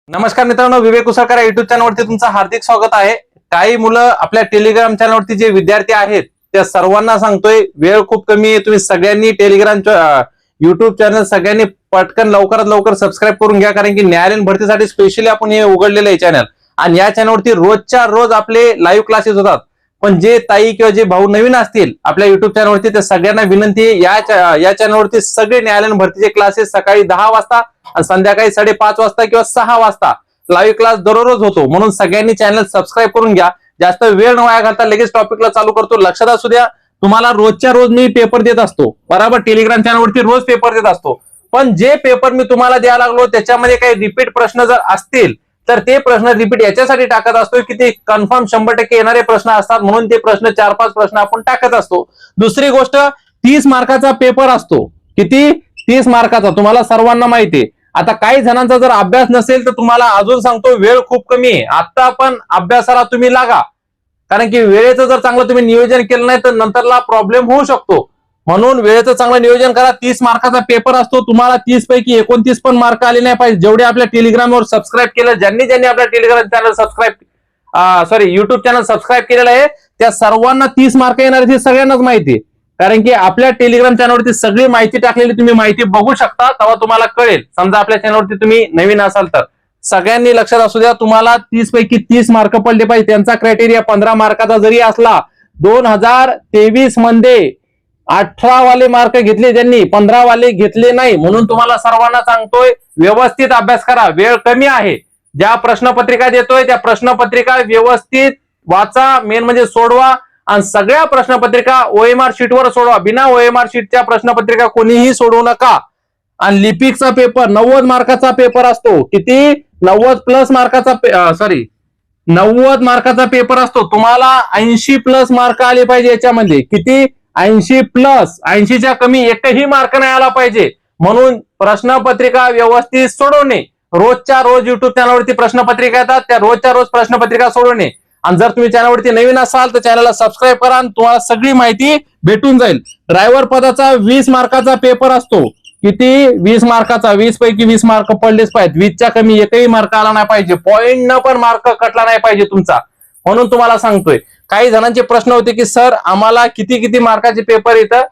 नमस्कार मित्रांनो, विवेक उसळकर युट्यूब चॅनलवरती तुमचं हार्दिक स्वागत आहे। काही मुलं आपल्या टेलिग्राम चॅनलवरती जे विद्यार्थी आहेत त्या सर्वांना सांगतोय, वेळ खूप कमी आहे, तुम्ही सगळ्यांनी टेलिग्राम युट्यूब चॅनल सगळ्यांनी पटकन लवकरात लवकर सबस्क्राईब करून घ्या, कारण की न्यायालयीन भरतीसाठी स्पेशली आपण हे उघडलेलं आहे चॅनल। आणि या चॅनलवरती रोजच्या रोज आपले लाईव्ह क्लासेस होतात। पण जे ताई किंवा जे भाऊ नवीन असतील आपल्या युट्यूब चॅनलवरती, ते सगळ्यांना विनंती आहे, या चॅनलवरती सगळे न्यायालयीन भरतीचे क्लासेस सकाळी 10 वाजता आणि संध्याकाळी 5:30 वाजता किंवा 6 वाजता लाईव्ह क्लास दररोज होतो। म्हणून सगळ्यांनी चॅनल सबस्क्राईब करून घ्या। जास्त वेळ न वाया घालता लगेच टॉपिकला चालू करतो। लक्षात असू द्या, तुम्हाला रोजच्या रोज मी पेपर देत असतो, बरोबर। टेलिग्राम चॅनलवरती रोज पेपर देत असतो, पण जे पेपर मी तुम्हाला द्यायला लागलो त्याच्यामध्ये काही रिपीट प्रश्न जर असतील तर ते प्रश्न रिपीट याच्यासाठी टाकत असतो की ते कन्फर्म 100% येणारे प्रश्न असतात, म्हणून ते प्रश्न 4-5 प्रश्न आपण टाकत असतो। दुसरी गोष्ट, 30 मार्काचा पेपर असतो। किती? 30 मार्काचा, तुम्हाला सर्वांना माहिती आहे। आता काही जणांचा जर अभ्यास नसेल तर तुम्हाला अजून सांगतो, वेळ खूप कमी आहे, आता पण अभ्यासाला तुम्ही लागा, कारण की वेळेचं जर चांगलं तुम्ही नियोजन केलं नाही तर नंतरला प्रॉब्लेम होऊ शकतो। म्हणून वेळेचं चांगलं नियोजन करा। 30 मार्काचा पेपर असतो, तुम्हाला 30 पैकी 29 पण मार्क आले नाही पाहिजे। जेवढे आपल्या टेलिग्रामवर सबस्क्राईब केलं, ज्यांनी आपल्या Telegram channel YouTube channel subscribe केलेलं आहे त्या सर्वांना 30 मार्क येणार हे सगळ्यांनाच माहिती आहे, कारण की आपल्या टेलिग्राम चॅनलवरती सगळी माहिती टाकलेली, तुम्ही माहिती बघू शकता, तेव्हा तुम्हाला कळेल। समजा आपल्या चॅनलवरती तुम्ही नवीन असाल तर सगळ्यांनी लक्षात असू द्या, तुम्हाला 30 पैकी 30 मार्क पडले पाहिजे। त्यांचा क्रायटेरिया 15 मार्काचा जरी असला, 2023 मध्ये 18 वाले मार्क घेतले ज्यांनी, 15 वाले घेतले नाही। म्हणून तुम्हाला सर्वांना सांगतोय, व्यवस्थित अभ्यास करा, वेळ कमी आहे। ज्या प्रश्नपत्रिका देतोय त्या प्रश्नपत्रिका व्यवस्थित वाचा, मेन म्हणजे सोडवा, आणि सगळ्या प्रश्नपत्रिका OMR शीटवर सोडवा। बिना OMR शीटच्या प्रश्नपत्रिका कोणीही सोडवू नका। आणि लिपिकचा पेपर 90 मार्काचा पेपर असतो। किती? 90 प्लस मार्काचा 90 मार्काचा पेपर असतो। तुम्हाला 80 प्लस मार्क आले पाहिजे याच्यामध्ये। किती? 80 प्लस, 80च्या कमी एकही मार्क नाही आला पाहिजे। म्हणून प्रश्नपत्रिका व्यवस्थित सोडवणे, रोजच्या रोज युट्यूब चॅनलवरती प्रश्नपत्रिका येतात, त्या रोजच्या रोज प्रश्नपत्रिका सोडवणे। आणि जर तुम्ही चॅनलवरती नवीन असाल तर चॅनलला सबस्क्राईब करा, तुम्हाला सगळी माहिती भेटून जाईल। ड्रायव्हर पदाचा 20 मार्काचा पेपर असतो। किती? 20 मार्काचा, 20 पैकी 20 मार्क पडलेच पाहिजेत, 20च्या कमी एकही मार्क आला नाही पाहिजे, पॉईंट न पण मार्क कटला नाही पाहिजे तुमचा। म्हणून तुम्हाला सांगतोय, काही जणांचे प्रश्न होते की सर आम्हाला किती मार्काचे पेपर येतं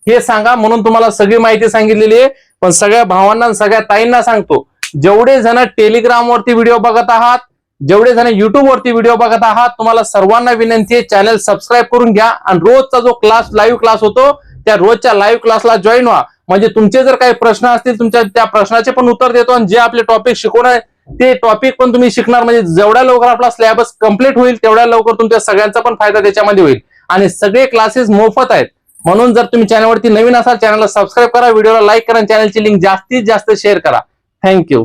हे सांगा, म्हणून तुम्हाला सगळी माहिती सांगितलेली आहे। पण सगळ्या भावांना सगळ्या ताईंना सांगतो, जेवढे जण टेलिग्राम वरती व्हिडिओ बघत आहात, जेवढे जण युट्यूब वरती व्हिडिओ बघत आहात, तुम्हाला सर्वांना विनंती आहे, चॅनल सबस्क्राईब करून घ्या आणि रोजचा जो लाईव्ह क्लास होतो त्या रोजच्या लाईव्ह क्लासला जॉईन व्हा। म्हणजे तुमचे जर काही प्रश्न असतील, तुमच्या त्या प्रश्नाचे पण उत्तर देतो, आणि जे आपले टॉपिक शिकवणार ते टॉपिक पण तुम्ही शिकणार। म्हणजे जेवढ्या लवकर आपला सिलेबस कंप्लीट होईल तेवढ्या लवकर तुमच्या सगळ्यांचा पण फायदा त्याच्यामध्ये होईल। आणि सगळे क्लासेस मोफत आहेत। म्हणून जर तुम्ही चॅनलवरती नवीन असाल, चॅनलला सबस्क्राईब करा, व्हिडिओला लाईक करा, चॅनलची लिंक जास्तीत जास्त शेअर करा। थँक्यू।